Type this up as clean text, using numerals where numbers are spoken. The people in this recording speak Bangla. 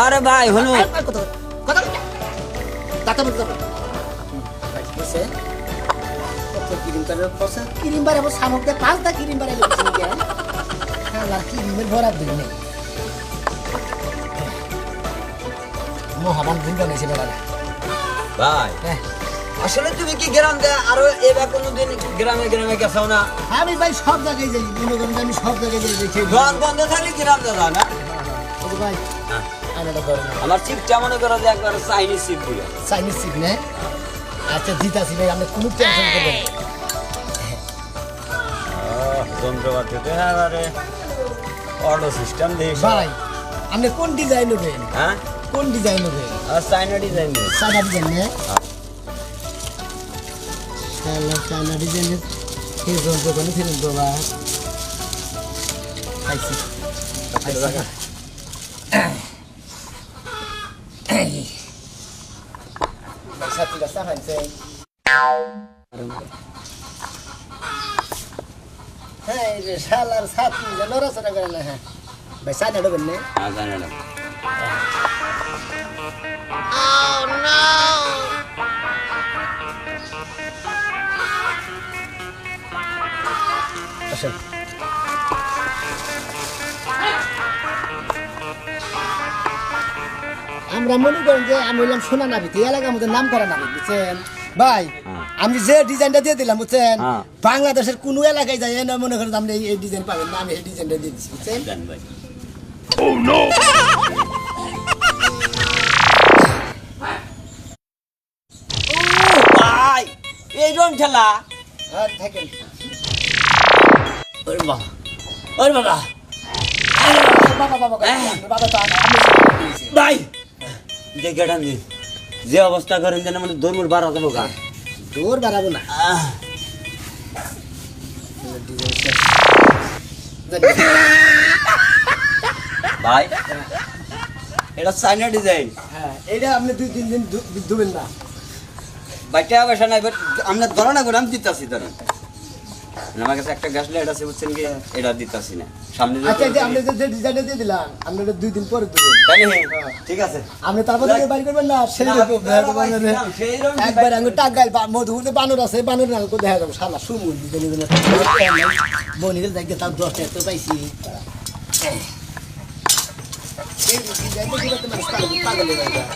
আরে ভাই হলো কথা কথা কথা বলতে বসে কত ক্রিম করে বসে ক্রিম বাড়াবো সামগ্রী 5টা ক্রিম বাড়াবো হ্যাঁ ক্রিমের ভরা দিন নেই মোহাম্মদ ভুল বানাইছে বেলা ভাই আসলে তুমি কি গ্রাম দে আরো এবার কোনদিন গ্রামে গ্রামে গেছো না আমি ভাই সব জায়গায় যাই মনে করেন আমি সব জায়গায় যাই দেখি দোকান বন্ধ থাকলে গ্রাম দে না ভাই আমার চিপটা মনে করো যে একবার চাইনিজ চিপ দিল চাইনিজ চিপ না আচ্ছা দিতাছি ভাই আপনি কোনো টেনশন করবেন যন্ত্রপাতি তো এবারে অটো সিস্টেম দিয়ে ভাই আপনি কোন ডিজাইন নেবেন হ্যাঁ কোন ডিজাইন নেবেন আর চাইনা ডিজাইন সাদা ডিজাইন না চাইনা ডিজাইনের এই যন্ত্রপাতি ফিরেন তো বা খাইছি Satu dah sahan saya. Hai, salar satu jangan rasa nak kerana ha. Baik sana ada benar. Ah, sana ada. Oh no. Asal. আমরা মনে করেন যে আমি বললাম সোনা নাবিতি এলাকার মধ্যে নাম করা নাবিত বুঝছেন ভাই আমি যে ডিজাইনটা দিয়ে দিলাম বুঝছেন বাংলাদেশের কোনো এলাকায় যাই না মনে করেন আপনি এই ডিজাইন পাবেন না আমি এই ডিজাইনটা দিয়ে দিচ্ছি বুঝছেন ও নো ভাই এই রং খেলা হ্যাঁ থাকেন ওরে বাবা ওরে বাবা বাবা বাবা বাবা তো আমি ভাই দেখেন যে অবস্থা করেন যেন মানে দৌড় বাড়া দেবো গা দৌড় বাড়াবো না ভাই এটা চাইনা ডিজাইন হ্যাঁ এইটা আপনি 2-3 দিন ধুবেন না বাইটা বসা নাই আমরা ধরা না করে আমি দিতাছি ধরেন আমার কাছে একটা গ্যাস লাইট আছে বুঝছেন কি এটা দিতাছি না সামনে আচ্ছা যে আপনি যে ডিজাইনটা দিয়ে দিলাম আপনারা 2 দিন পরে দিবেন তাই না ঠিক আছে আপনি তারপর থেকে বাইর করবেন না সেই একবার আমি টাকাই মধুতে বানর আছে বানর না তো দেখা যাবে শালা সুমুল দিতে নিবেন বনিদের দেখতে তার 10 টাকা তো পাইছি এই ডিজাইনটা কি করতে মানুষ পাগল হয়ে যায়